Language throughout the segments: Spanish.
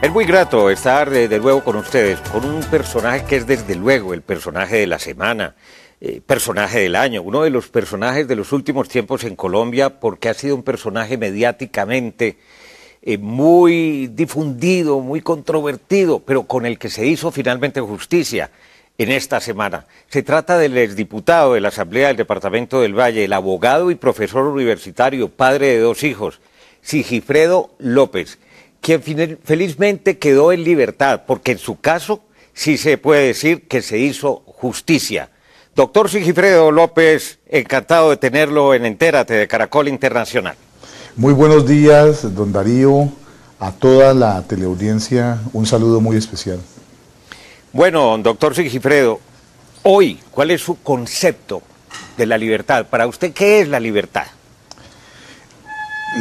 Es muy grato estar de nuevo con ustedes, con un personaje que es desde luego el personaje de la semana, personaje del año, uno de los personajes de los últimos tiempos en Colombia, porque ha sido un personaje mediáticamente muy difundido, muy controvertido, pero con el que se hizo finalmente justicia en esta semana. Se trata del exdiputado de la Asamblea del Departamento del Valle, el abogado y profesor universitario, padre de 2 hijos, Sigifredo López, quien felizmente quedó en libertad, porque en su caso sí se puede decir que se hizo justicia. Doctor Sigifredo López, encantado de tenerlo en Entérate de Caracol Internacional. Muy buenos días, don Darío, a toda la teleaudiencia, un saludo muy especial. Bueno, doctor Sigifredo, hoy, ¿cuál es su concepto de la libertad? Para usted, ¿qué es la libertad?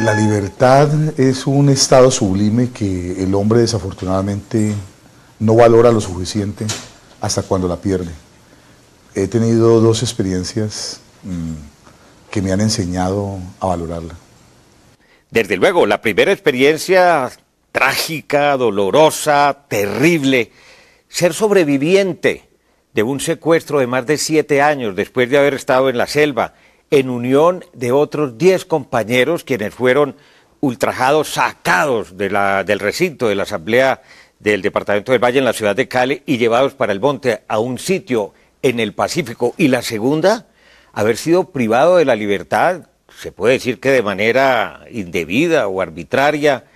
La libertad es un estado sublime que el hombre desafortunadamente no valora lo suficiente hasta cuando la pierde. He tenido 2 experiencias que me han enseñado a valorarla. Desde luego, la primera experiencia trágica, dolorosa, terrible, ser sobreviviente de un secuestro de más de 7 años después de haber estado en la selva, en unión de otros 10 compañeros quienes fueron ultrajados, sacados del recinto de la Asamblea del Departamento del Valle en la ciudad de Cali y llevados para el monte a un sitio en el Pacífico. Y la segunda, haber sido privado de la libertad, se puede decir que de manera indebida o arbitraria,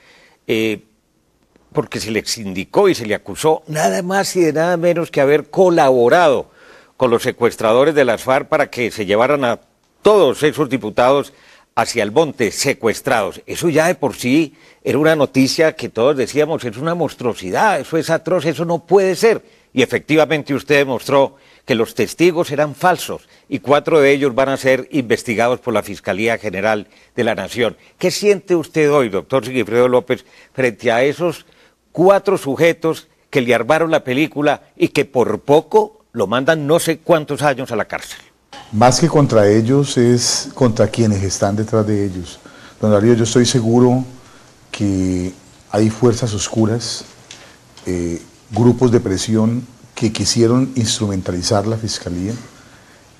porque se le indicó y se le acusó nada más y de nada menos que haber colaborado con los secuestradores de las FARC para que se llevaran a todos esos diputados hacia el monte secuestrados. Eso ya de por sí era una noticia que todos decíamos, es una monstruosidad, eso es atroz, eso no puede ser. Y efectivamente usted demostró que los testigos eran falsos y 4 de ellos van a ser investigados por la Fiscalía General de la Nación. ¿Qué siente usted hoy, doctor Sigifredo López, frente a esos 4 sujetos que le armaron la película y que por poco lo mandan no sé cuántos años a la cárcel? Más que contra ellos, es contra quienes están detrás de ellos. Don Darío, yo estoy seguro que hay fuerzas oscuras, grupos de presión que quisieron instrumentalizar la Fiscalía,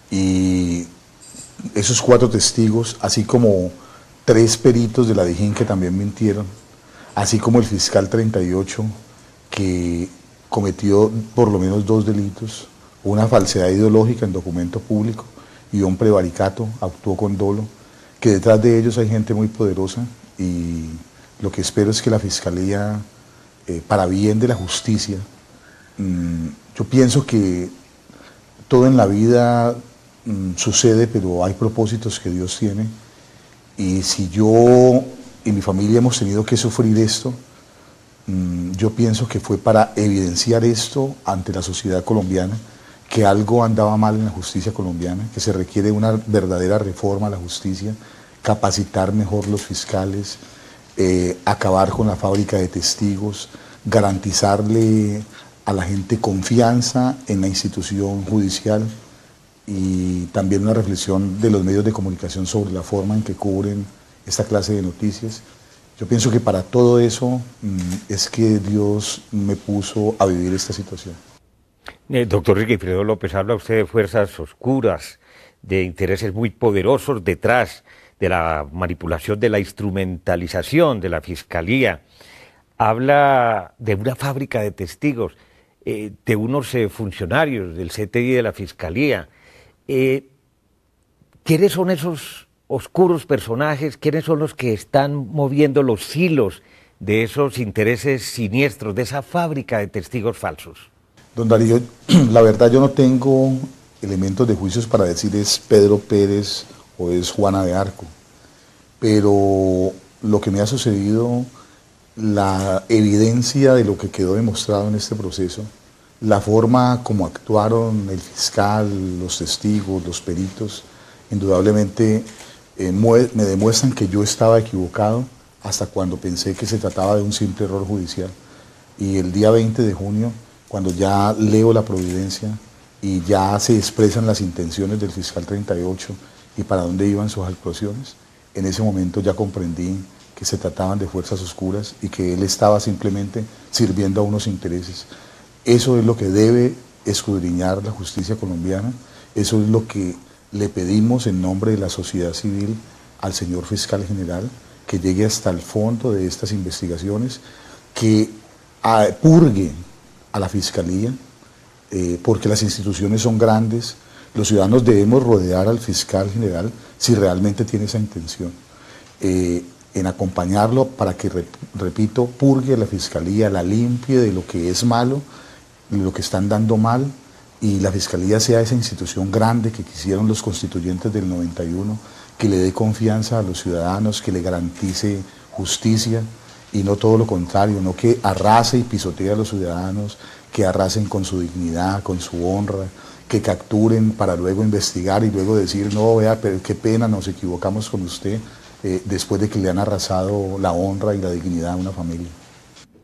y esos 4 testigos, así como 3 peritos de la DIJÍN que también mintieron, así como el fiscal 38 que cometió por lo menos 2 delitos, una falsedad ideológica en documento público y un prevaricato, actuó con dolo, que detrás de ellos hay gente muy poderosa, y lo que espero es que la Fiscalía, para bien de la justicia, yo pienso que todo en la vida sucede, pero hay propósitos que Dios tiene, y si yo y mi familia hemos tenido que sufrir esto, yo pienso que fue para evidenciar esto ante la sociedad colombiana, que algo andaba mal en la justicia colombiana, que se requiere una verdadera reforma a la justicia, capacitar mejor los fiscales, acabar con la fábrica de testigos, garantizarle a la gente confianza en la institución judicial, y también una reflexión de los medios de comunicación sobre la forma en que cubren esta clase de noticias. Yo pienso que para todo eso es que Dios me puso a vivir esta situación. Doctor Sigifredo López, habla usted de fuerzas oscuras, de intereses muy poderosos detrás de la manipulación, de la instrumentalización de la Fiscalía. Habla de una fábrica de testigos, de unos funcionarios del CTI de la Fiscalía. ¿Quiénes son esos oscuros personajes? ¿Quiénes son los que están moviendo los hilos de esos intereses siniestros, de esa fábrica de testigos falsos? Don Darío, la verdad yo no tengo elementos de juicios para decir es Pedro Pérez o es Juana de Arco, pero lo que me ha sucedido, la evidencia de lo que quedó demostrado en este proceso, la forma como actuaron el fiscal, los testigos, los peritos, indudablemente me demuestran que yo estaba equivocado hasta cuando pensé que se trataba de un simple error judicial. Y el día 20 de junio, cuando ya leo la providencia y ya se expresan las intenciones del fiscal 38 y para dónde iban sus actuaciones, en ese momento ya comprendí que se trataban de fuerzas oscuras y que él estaba simplemente sirviendo a unos intereses. Eso es lo que debe escudriñar la justicia colombiana, eso es lo que le pedimos en nombre de la sociedad civil al señor fiscal general, que llegue hasta el fondo de estas investigaciones, que purgue a la fiscalía, porque las instituciones son grandes, los ciudadanos debemos rodear al fiscal general si realmente tiene esa intención, en acompañarlo para que, repito, purgue a la fiscalía, la limpie de lo que es malo, de lo que están dando mal, y la fiscalía sea esa institución grande que quisieron los constituyentes del 91, que le dé confianza a los ciudadanos, que le garantice justicia, y no todo lo contrario, no que arrase y pisotee a los ciudadanos, que arrasen con su dignidad, con su honra, que capturen para luego investigar y luego decir, no, vea, pero qué pena, nos equivocamos con usted, después de que le han arrasado la honra y la dignidad a una familia.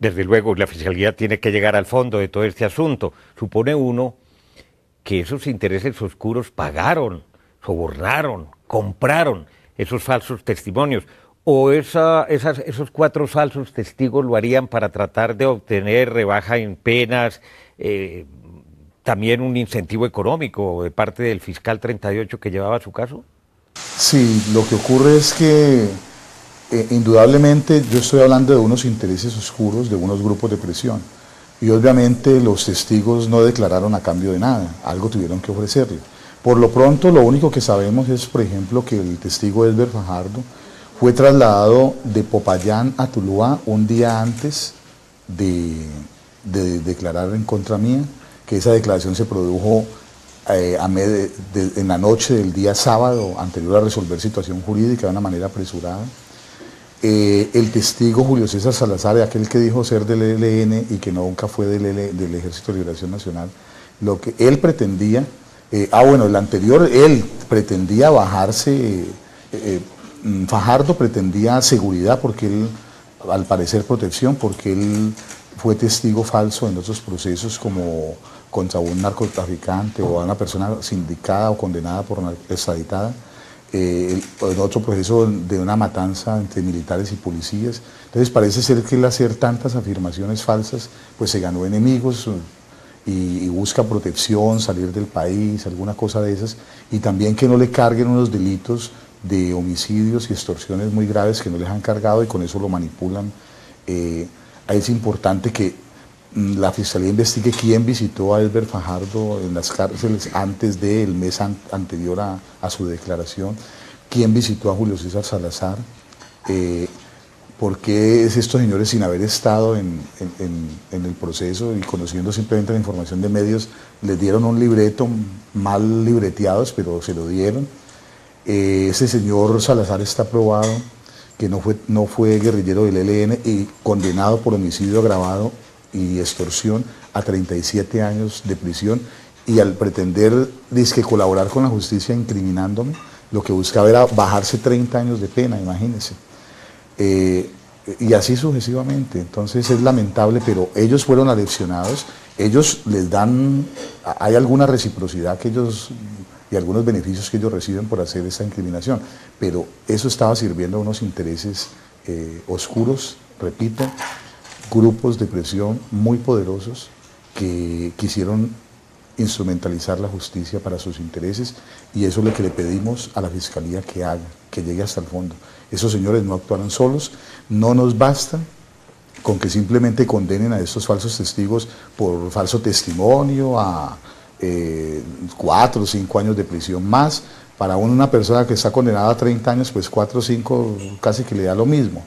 Desde luego, la Fiscalía tiene que llegar al fondo de todo este asunto. Supone uno que esos intereses oscuros pagaron, sobornaron, compraron esos falsos testimonios, o esos 4 falsos testigos lo harían para tratar de obtener rebaja en penas, también un incentivo económico de parte del fiscal 38 que llevaba su caso. Sí, lo que ocurre es que indudablemente yo estoy hablando de unos intereses oscuros, de unos grupos de presión, y obviamente los testigos no declararon a cambio de nada, algo tuvieron que ofrecerle. Por lo pronto, lo único que sabemos es, por ejemplo, que el testigo Elber Fajardo fue trasladado de Popayán a Tuluá un día antes de declarar en contra mía, que esa declaración se produjo en la noche del día sábado anterior a resolver situación jurídica de una manera apresurada. El testigo Julio César Salazar, aquel que dijo ser del ELN y que nunca fue del Ejército de Liberación Nacional, lo que él pretendía, el anterior, él pretendía bajarse, Fajardo pretendía seguridad porque él, al parecer protección, porque él fue testigo falso en otros procesos como contra un narcotraficante o a una persona sindicada o condenada por extraditada, en otro proceso de una matanza entre militares y policías. Entonces parece ser que el hacer tantas afirmaciones falsas, pues se ganó enemigos y busca protección, salir del país, alguna cosa de esas, y también que no le carguen unos delitos de homicidios y extorsiones muy graves que no les han cargado y con eso lo manipulan. Es importante que la Fiscalía investigue quién visitó a Elber Fajardo en las cárceles antes del mes anterior a su declaración, quién visitó a Julio César Salazar, por qué es estos señores, sin haber estado en el proceso y conociendo simplemente la información de medios, les dieron un libreto mal libreteados, pero se lo dieron. Ese señor Salazar está probado que no fue guerrillero del ELN y condenado por homicidio agravado y extorsión a 37 años de prisión, y al pretender colaborar con la justicia incriminándome, lo que buscaba era bajarse 30 años de pena, imagínense. Y así sucesivamente. Entonces es lamentable, pero ellos fueron aleccionados, ellos les dan, hay alguna reciprocidad que ellos y algunos beneficios que ellos reciben por hacer esa incriminación, pero eso estaba sirviendo a unos intereses oscuros, repito, grupos de presión muy poderosos que quisieron instrumentalizar la justicia para sus intereses, y eso es lo que le pedimos a la Fiscalía que haga, que llegue hasta el fondo. Esos señores no actuaron solos, no nos basta con que simplemente condenen a estos falsos testigos por falso testimonio a 4 o 5 años de prisión más. Para una persona que está condenada a 30 años, pues 4 o 5 casi que le da lo mismo.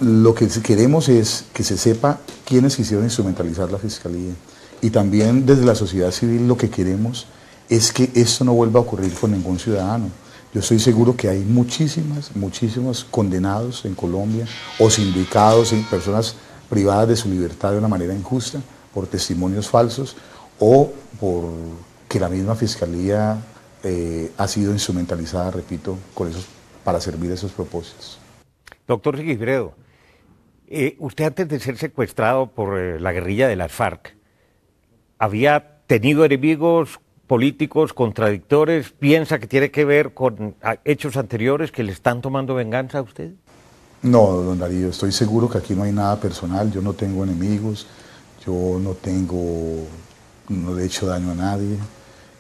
Lo que queremos es que se sepa quiénes quisieron instrumentalizar la Fiscalía, y también desde la sociedad civil lo que queremos es que esto no vuelva a ocurrir con ningún ciudadano. Yo estoy seguro que hay muchísimos condenados en Colombia, o sindicados, personas privadas de su libertad de una manera injusta por testimonios falsos, o por que la misma Fiscalía ha sido instrumentalizada, repito, para servir a esos propósitos. Doctor Sigifredo, usted antes de ser secuestrado por la guerrilla de las FARC, ¿había tenido enemigos políticos contradictores, piensa que tiene que ver con hechos anteriores que le están tomando venganza a usted? No, don Darío, estoy seguro que aquí no hay nada personal, yo no tengo enemigos, yo no le he hecho daño a nadie.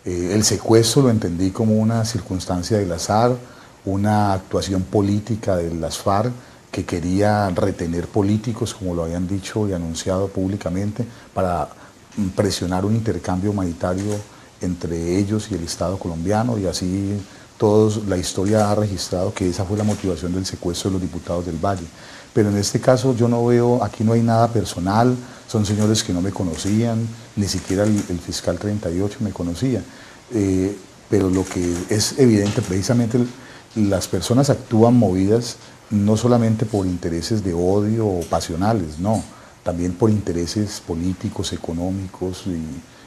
El secuestro lo entendí como una circunstancia del azar, una actuación política de las FARC que quería retener políticos, como lo habían dicho y anunciado públicamente, para presionar un intercambio humanitario entre ellos y el Estado colombiano, y así la historia ha registrado que esa fue la motivación del secuestro de los diputados del Valle. Pero en este caso yo no veo, aquí no hay nada personal, son señores que no me conocían, ni siquiera el fiscal 38 me conocía. Pero lo que es evidente, precisamente las personas actúan movidas no solamente por intereses de odio o pasionales, no, también por intereses políticos, económicos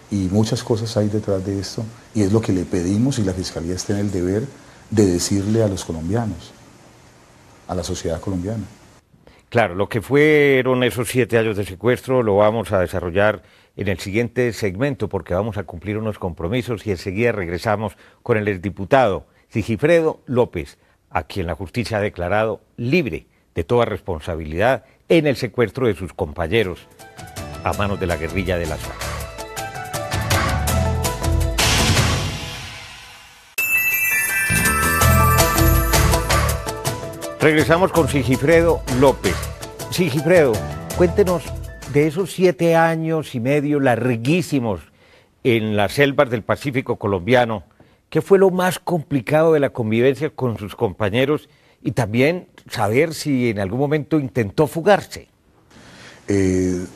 y muchas cosas hay detrás de esto, y es lo que le pedimos, y la Fiscalía está en el deber de decirle a los colombianos, a la sociedad colombiana. Claro, lo que fueron esos 7 años de secuestro lo vamos a desarrollar en el siguiente segmento, porque vamos a cumplir unos compromisos y enseguida regresamos con el exdiputado Sigifredo López, a quien la justicia ha declarado libre de toda responsabilidad en el secuestro de sus compañeros a manos de la guerrilla de las FARC. Regresamos con Sigifredo López. Sigifredo, cuéntenos de esos 7 años y medio larguísimos en las selvas del Pacífico colombiano. ¿Qué fue lo más complicado de la convivencia con sus compañeros? Y también saber si en algún momento intentó fugarse.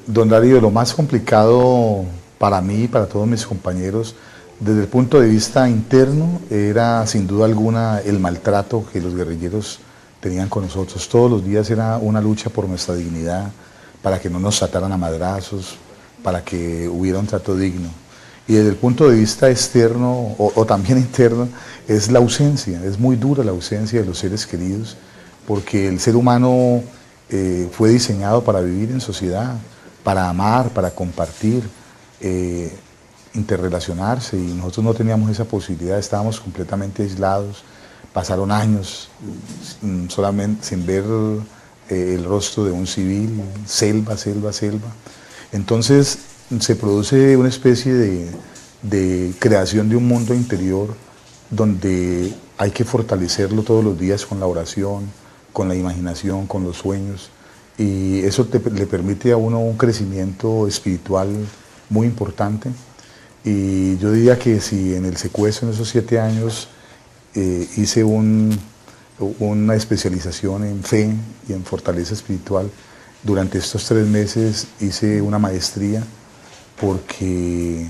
Don Darío, lo más complicado para mí y para todos mis compañeros, desde el punto de vista interno, era sin duda alguna el maltrato que los guerrilleros tenían con nosotros. Todos los días era una lucha por nuestra dignidad, para que no nos ataran a madrazos, para que hubiera un trato digno. Y desde el punto de vista externo o también interno, es la ausencia, es muy dura la ausencia de los seres queridos, porque el ser humano fue diseñado para vivir en sociedad, para amar, para compartir, interrelacionarse, y nosotros no teníamos esa posibilidad, estábamos completamente aislados. Pasaron años solamente sin ver el rostro de un civil, selva, selva, selva. Entonces se produce una especie de creación de un mundo interior donde hay que fortalecerlo todos los días con la oración, con la imaginación, con los sueños, y eso le permite a uno un crecimiento espiritual muy importante. Y yo diría que si en el secuestro, en esos 7 años, hice una especialización en fe y en fortaleza espiritual, durante estos 3 meses hice una maestría, porque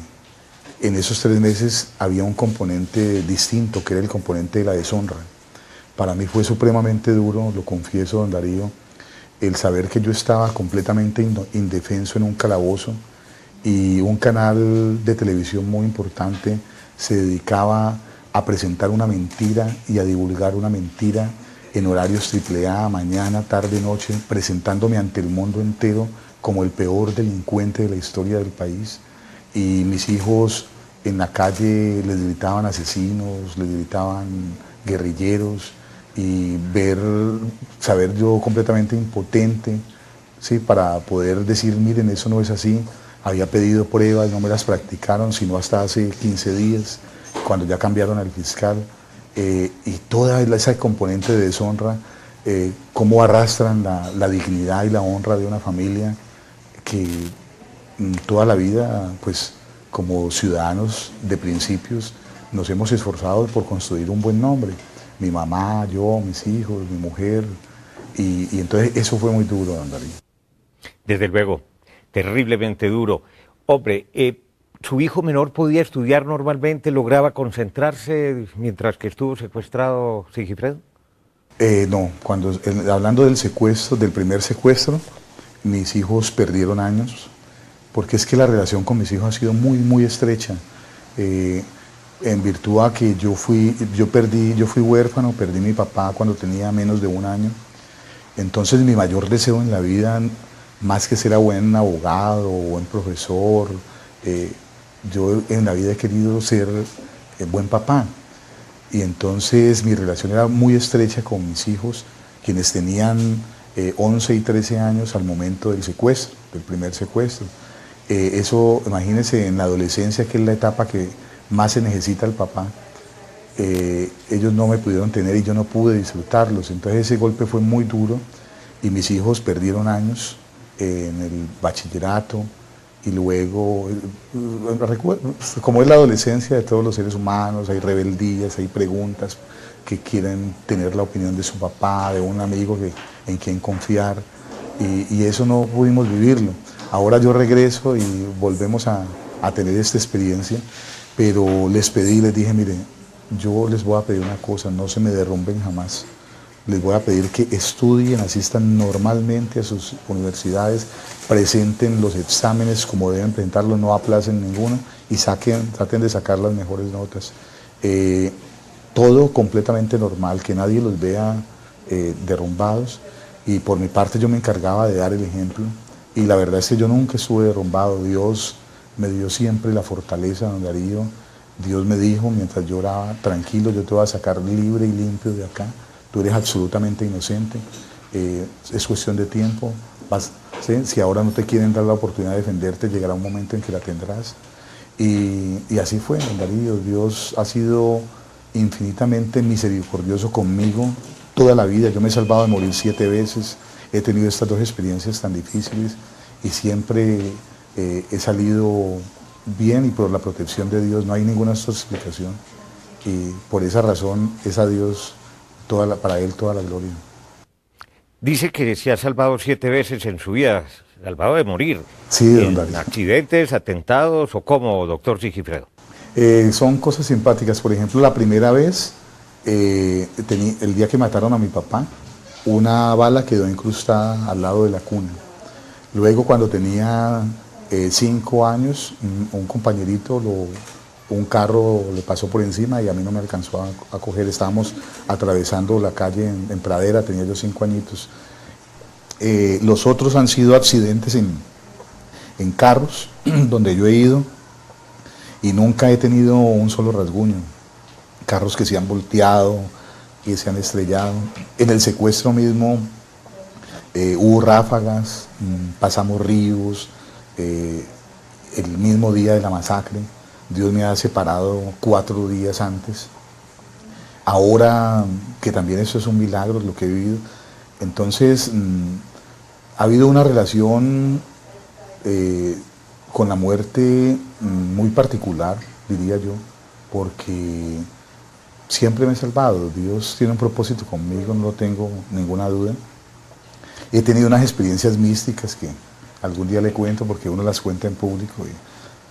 en esos 3 meses había un componente distinto, que era el componente de la deshonra. Para mí fue supremamente duro, lo confieso, don Darío, el saber que yo estaba completamente indefenso en un calabozo, y un canal de televisión muy importante se dedicaba a presentar una mentira y a divulgar una mentira en horarios AAA, mañana, tarde, noche, presentándome ante el mundo entero como el peor delincuente de la historia del país. Y mis hijos en la calle les gritaban asesinos, les gritaban guerrilleros, y saber yo completamente impotente, ¿sí?, para poder decir, miren, eso no es así. Había pedido pruebas, no me las practicaron sino hasta hace 15 días, cuando ya cambiaron al fiscal, y toda esa componente de deshonra, cómo arrastran la dignidad y la honra de una familia que toda la vida, pues como ciudadanos de principios, nos hemos esforzado por construir un buen nombre. Mi mamá, yo, mis hijos, mi mujer, y entonces eso fue muy duro, don Darío. Desde luego, terriblemente duro. Hombre, ¿su hijo menor podía estudiar normalmente, lograba concentrarse mientras que estuvo secuestrado Sigifredo? No, hablando del secuestro, del primer secuestro, mis hijos perdieron años, porque es que la relación con mis hijos ha sido muy, muy estrecha. En virtud a que yo fui huérfano, perdí a mi papá cuando tenía menos de 1 año. Entonces mi mayor deseo en la vida, más que ser buen abogado o buen profesor, yo en la vida he querido ser buen papá. Y entonces mi relación era muy estrecha con mis hijos, quienes tenían 11 y 13 años al momento del secuestro, del primer secuestro. Eso, imagínense, en la adolescencia, que es la etapa que más se necesita el papá, ellos no me pudieron tener y yo no pude disfrutarlos. Entonces ese golpe fue muy duro y mis hijos perdieron años en el bachillerato y luego, como es la adolescencia de todos los seres humanos, hay rebeldías, hay preguntas que quieren tener la opinión de su papá, de un amigo en quien confiar, y eso no pudimos vivirlo. Ahora yo regreso y volvemos a tener esta experiencia, pero les dije, miren, yo les voy a pedir una cosa, no se me derrumben jamás. Les voy a pedir que estudien, asistan normalmente a sus universidades, presenten los exámenes como deben presentarlos, no aplacen ninguno y traten de sacar las mejores notas. Todo completamente normal, que nadie los vea derrumbados, y por mi parte yo me encargaba de dar el ejemplo, y la verdad es que yo nunca estuve derrumbado. Dios me dio siempre la fortaleza, don Darío. Dios me dijo mientras yo oraba, tranquilo, yo te voy a sacar libre y limpio de acá, tú eres absolutamente inocente, es cuestión de tiempo, ¿sí? Si ahora no te quieren dar la oportunidad de defenderte, llegará un momento en que la tendrás. Y así fue, don Darío. Dios ha sido infinitamente misericordioso conmigo toda la vida. Yo me he salvado de morir 7 veces, he tenido estas 2 experiencias tan difíciles y siempre he salido bien, y por la protección de Dios no hay ninguna otra explicación, y por esa razón es a Dios para Él toda la gloria. Dice que se ha salvado 7 veces en su vida, salvado de morir. Sí, don Darío. ¿En accidentes, atentados o cómo, doctor Sigifredo? Son cosas simpáticas. Por ejemplo, la primera vez, el día que mataron a mi papá, una bala quedó incrustada al lado de la cuna. Luego, cuando tenía 5 años, un compañerito, un carro le pasó por encima y a mí no me alcanzó a coger. Estábamos atravesando la calle en Pradera, tenía yo 5 añitos. Los otros han sido accidentes en carros, donde yo he ido y nunca he tenido un solo rasguño. Carros que se han volteado y se han estrellado. En el secuestro mismo hubo ráfagas, pasamos ríos, el mismo día de la masacre. Dios me ha separado 4 días antes. Ahora, que también eso es un milagro, lo que he vivido. Entonces, ha habido una relación con la muerte muy particular, diría yo, porque siempre me he salvado. Dios tiene un propósito conmigo, no lo tengo ninguna duda. He tenido unas experiencias místicas que algún día le cuento, porque uno las cuenta en público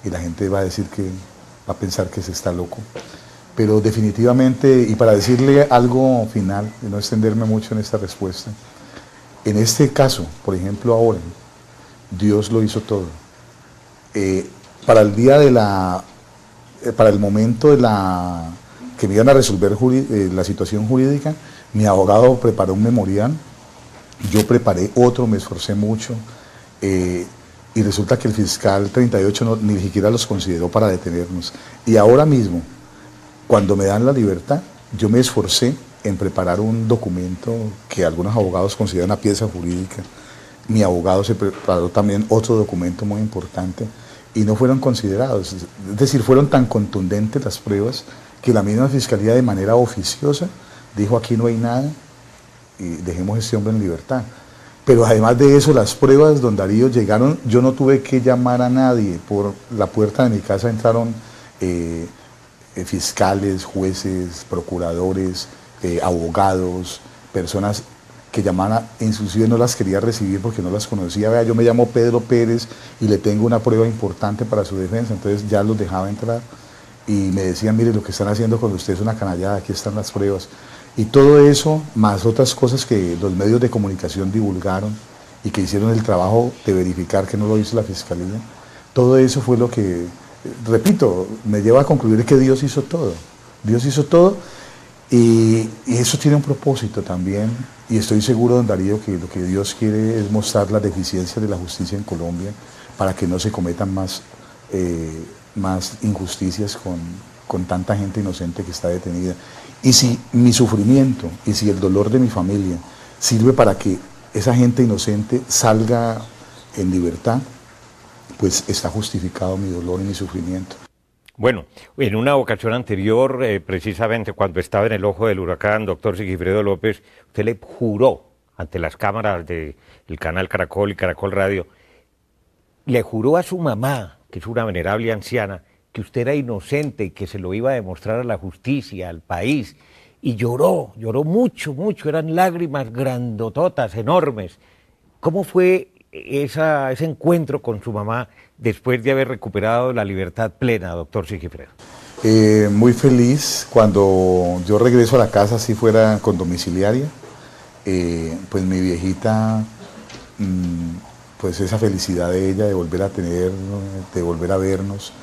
y la gente va a pensar que se está loco. Pero definitivamente, y para decirle algo final, y no extenderme mucho en esta respuesta, en este caso, por ejemplo ahora, Dios lo hizo todo. Para el día para el momento que me iban a resolver la situación jurídica, mi abogado preparó un memorial, yo preparé otro, me esforcé mucho, y resulta que el fiscal 38 ni siquiera los consideró para detenernos. Y ahora mismo, cuando me dan la libertad, yo me esforcé en preparar un documento que algunos abogados consideran una pieza jurídica. Mi abogado se preparó también otro documento muy importante y no fueron considerados. Es decir, fueron tan contundentes las pruebas que la misma fiscalía, de manera oficiosa, dijo: aquí no hay nada y dejemos a este hombre en libertad. Pero además de eso, las pruebas, don Darío, llegaron, yo no tuve que llamar a nadie. Por la puerta de mi casa entraron fiscales, jueces, procuradores, abogados, personas que llamaban, inclusive no las quería recibir porque no las conocía. Vea, yo me llamo Pedro Pérez y le tengo una prueba importante para su defensa. Entonces ya los dejaba entrar y me decían: mire, lo que están haciendo con usted es una canallada, aquí están las pruebas. Y todo eso, más otras cosas que los medios de comunicación divulgaron y que hicieron el trabajo de verificar que no lo hizo la fiscalía, todo eso fue lo que, repito, me lleva a concluir que Dios hizo todo. Dios hizo todo, y eso tiene un propósito también, y estoy seguro, don Darío, que lo que Dios quiere es mostrar las deficiencias de la justicia en Colombia para que no se cometan más más injusticias con tanta gente inocente que está detenida. Y si mi sufrimiento y si el dolor de mi familia sirve para que esa gente inocente salga en libertad, pues está justificado mi dolor y mi sufrimiento. Bueno, en una ocasión anterior, precisamente cuando estaba en el ojo del huracán, doctor Sigifredo López, usted le juró ante las cámaras del canal Caracol y Caracol Radio, le juró a su mamá, que es una venerable anciana, que usted era inocente y que se lo iba a demostrar a la justicia, al país, y lloró mucho, eran lágrimas grandototas, enormes. ¿Cómo fue ese encuentro con su mamá después de haber recuperado la libertad plena, doctor Sigifredo? Muy feliz. Cuando yo regreso a la casa, si fuera con domiciliaria, pues mi viejita, pues esa felicidad de ella de volver a tener, de volver a vernos.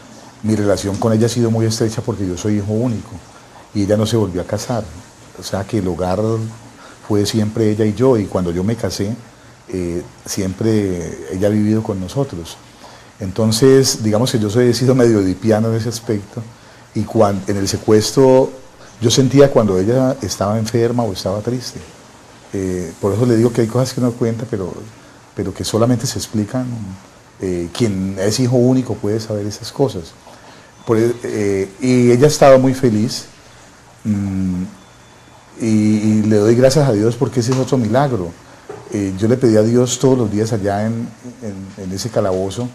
Mi relación con ella ha sido muy estrecha porque yo soy hijo único y ella no se volvió a casar. O sea que el hogar fue siempre ella y yo, y cuando yo me casé, siempre ella ha vivido con nosotros. Entonces, digamos que yo he sido medio edipiano en ese aspecto, y en el secuestro yo sentía cuando ella estaba enferma o estaba triste. Por eso le digo que hay cosas que no cuenta, pero que solamente se explican. Quien es hijo único puede saber esas cosas. Y ella estaba muy feliz, y le doy gracias a Dios porque ese es otro milagro. Yo le pedí a Dios todos los días allá en ese calabozo,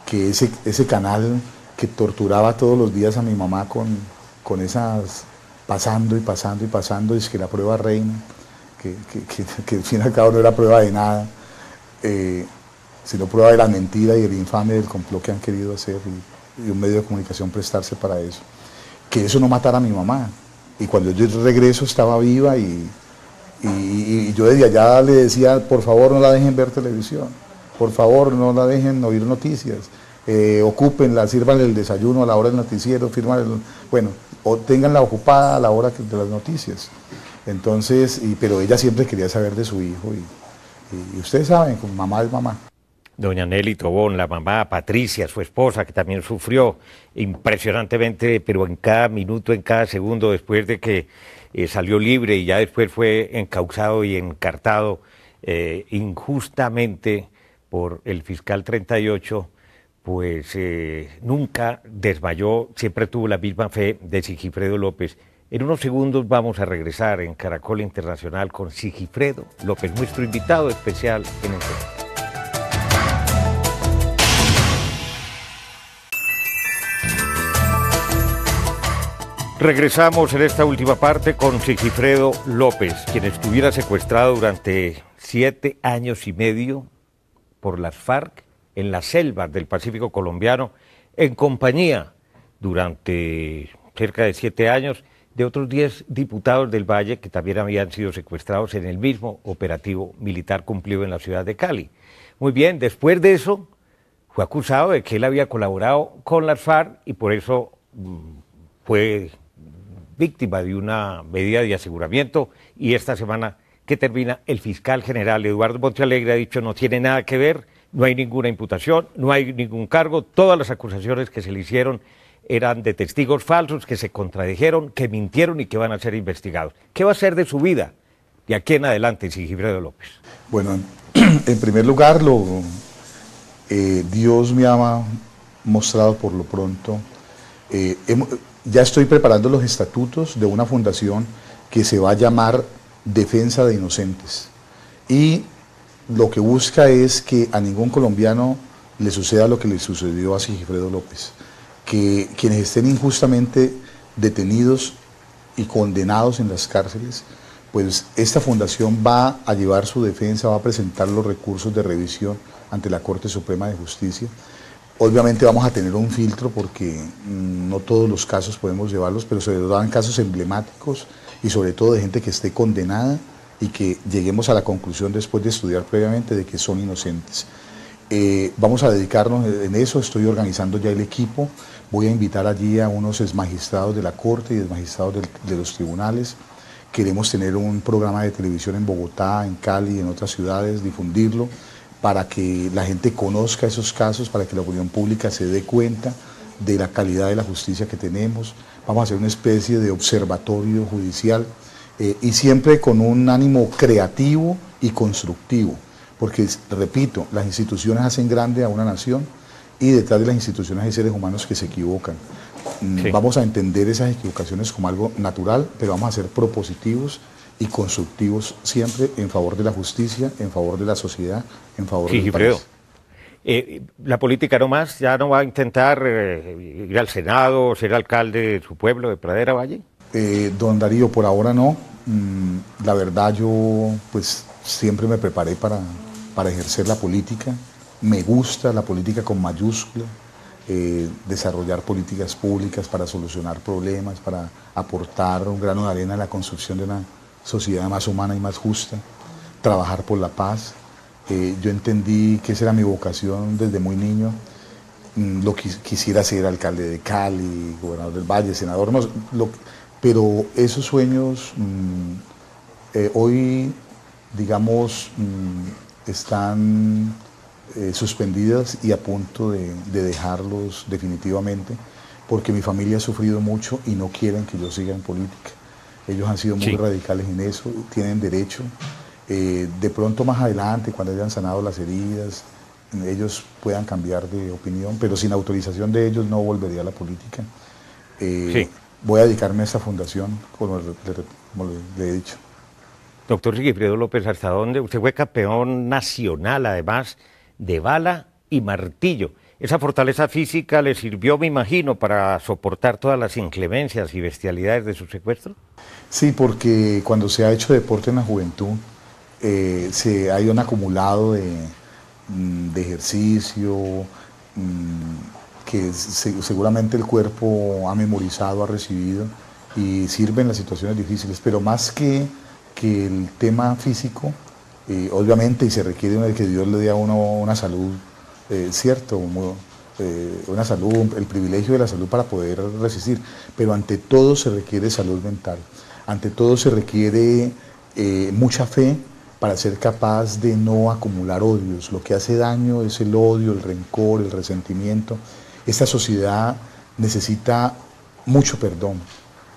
que ese canal que torturaba todos los días a mi mamá con esas pasando y pasando y pasando, es que la prueba reina, que al fin y al cabo no era prueba de nada, sino prueba de la mentira y el infame del complot que han querido hacer, y un medio de comunicación prestarse para eso. Que eso no matara a mi mamá. Y cuando yo regreso estaba viva, y yo desde allá le decía, por favor no la dejen ver televisión, por favor no la dejen oír noticias, ocúpenla, sírvanle el desayuno a la hora del noticiero, o tenganla ocupada a la hora de las noticias. Entonces, pero ella siempre quería saber de su hijo, y ustedes saben, mamá es mamá. Doña Nelly Tobón, la mamá, Patricia, su esposa, que también sufrió impresionantemente, pero en cada minuto, en cada segundo, después de que salió libre y ya después fue encausado y encartado injustamente por el fiscal 38, pues nunca desmayó, siempre tuvo la misma fe de Sigifredo López. En unos segundos vamos a regresar en Caracol Internacional con Sigifredo López, nuestro invitado especial en el programa. Regresamos en esta última parte con Sigifredo López, quien estuviera secuestrado durante 7 años y medio por las FARC en las selvas del Pacífico colombiano, en compañía durante cerca de 7 años de otros 10 diputados del Valle que también habían sido secuestrados en el mismo operativo militar cumplido en la ciudad de Cali. Muy bien, después de eso fue acusado de que él había colaborado con las FARC y por eso fue víctima de una medida de aseguramiento, y esta semana que termina, el fiscal general Eduardo Montealegre ha dicho no tiene nada que ver, no hay ninguna imputación, no hay ningún cargo, todas las acusaciones que se le hicieron eran de testigos falsos que se contradijeron, que mintieron y que van a ser investigados. ¿Qué va a ser de su vida de aquí en adelante, Sigifredo López? Bueno, en primer lugar, Dios me ha mostrado por lo pronto, ya estoy preparando los estatutos de una fundación que se va a llamar Defensa de Inocentes, y lo que busca es que a ningún colombiano le suceda lo que le sucedió a Sigifredo López, que quienes estén injustamente detenidos y condenados en las cárceles, pues esta fundación va a llevar su defensa, va a presentar los recursos de revisión ante la Corte Suprema de Justicia. Obviamente vamos a tener un filtro porque no todos los casos podemos llevarlos, pero se dan casos emblemáticos y sobre todo de gente que esté condenada y que lleguemos a la conclusión después de estudiar previamente de que son inocentes. Vamos a dedicarnos en eso, estoy organizando ya el equipo, voy a invitar allí a unos exmagistrados de la Corte y exmagistrados de los tribunales. Queremos tener un programa de televisión en Bogotá, en Cali, en otras ciudades, difundirlo, para que la gente conozca esos casos, para que la opinión pública se dé cuenta de la calidad de la justicia que tenemos, vamos a hacer una especie de observatorio judicial y siempre con un ánimo creativo y constructivo, porque, repito, las instituciones hacen grande a una nación y detrás de las instituciones hay seres humanos que se equivocan. Sí. Vamos a entender esas equivocaciones como algo natural, pero vamos a ser propositivos y constructivos siempre en favor de la justicia, en favor de la sociedad, en favor del país. La política no más, ya no va a intentar ir al Senado o ser alcalde de su pueblo, de Pradera Valle. Don Darío, por ahora no. La verdad yo pues siempre me preparé para ejercer la política. Me gusta la política con mayúscula, desarrollar políticas públicas para solucionar problemas, para aportar un grano de arena en la construcción de una sociedad más humana y más justa, trabajar por la paz. Yo entendí que esa era mi vocación desde muy niño. Lo quisiera ser alcalde de Cali, gobernador del Valle, senador, pero esos sueños hoy, digamos, están suspendidas y a punto de dejarlos definitivamente, porque mi familia ha sufrido mucho y no quieren que yo siga en política. Ellos han sido muy radicales en eso, tienen derecho. De pronto más adelante, cuando hayan sanado las heridas, ellos puedan cambiar de opinión, pero sin autorización de ellos no volvería a la política. Voy a dedicarme a esta fundación, como le he dicho. Doctor Sigifredo López, ¿hasta dónde? Usted fue campeón nacional, además, de bala y martillo. Esa fortaleza física le sirvió, me imagino, para soportar todas las inclemencias y bestialidades de su secuestro. Sí, porque cuando se ha hecho deporte en la juventud, hay un acumulado de ejercicio que seguramente el cuerpo ha memorizado, ha recibido y sirve en las situaciones difíciles, pero más que el tema físico, obviamente, y se requiere que Dios le dé a uno una salud, cierto, una salud, el privilegio de la salud para poder resistir, pero ante todo se requiere salud mental, ante todo se requiere mucha fe para ser capaz de no acumular odios. Lo que hace daño es el odio, el rencor, el resentimiento. Esta sociedad necesita mucho perdón,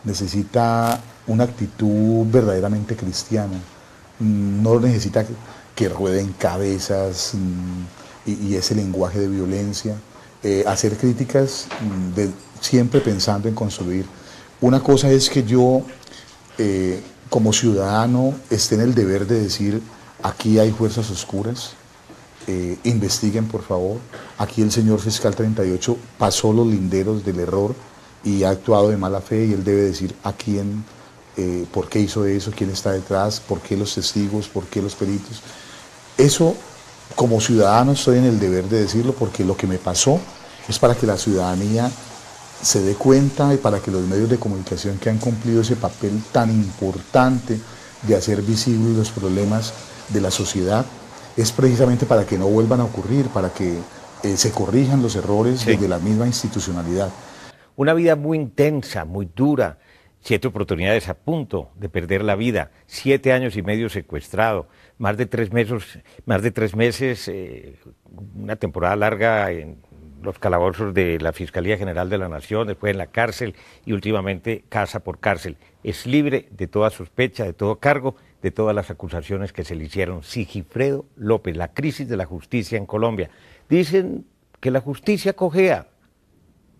necesita una actitud verdaderamente cristiana, no necesita que rueden cabezas y ese lenguaje de violencia, hacer críticas siempre pensando en construir. Una cosa es que yo, como ciudadano, esté en el deber de decir, aquí hay fuerzas oscuras, investiguen por favor, aquí el señor fiscal 38 pasó los linderos del error y ha actuado de mala fe y él debe decir a quién, por qué hizo eso, quién está detrás, por qué los testigos, por qué los peritos. Eso, como ciudadano, estoy en el deber de decirlo porque lo que me pasó es para que la ciudadanía se dé cuenta y para que los medios de comunicación que han cumplido ese papel tan importante de hacer visibles los problemas de la sociedad, es precisamente para que no vuelvan a ocurrir, para que se corrijan los errores desde la misma institucionalidad. Una vida muy intensa, muy dura, 7 oportunidades a punto de perder la vida, 7 años y medio secuestrado, más de 3 meses, una temporada larga en los calabozos de la Fiscalía General de la Nación, después en la cárcel y últimamente casa por cárcel. Es libre de toda sospecha, de todo cargo, de todas las acusaciones que se le hicieron. Sigifredo López, la crisis de la justicia en Colombia. Dicen que la justicia cojea,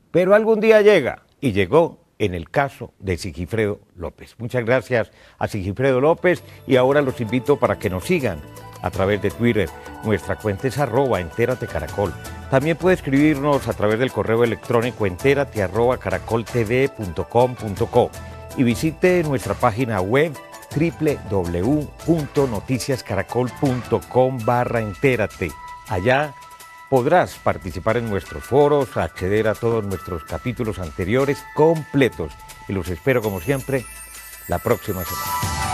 pero algún día llega, y llegó en el caso de Sigifredo López. Muchas gracias a Sigifredo López y ahora los invito para que nos sigan a través de Twitter. Nuestra cuenta es @entératecaracol. También puede escribirnos a través del correo electrónico enterate@caracoltv.com.co y visite nuestra página web www.noticiascaracol.com/entérate. Allá podrás participar en nuestros foros, acceder a todos nuestros capítulos anteriores completos y los espero como siempre la próxima semana.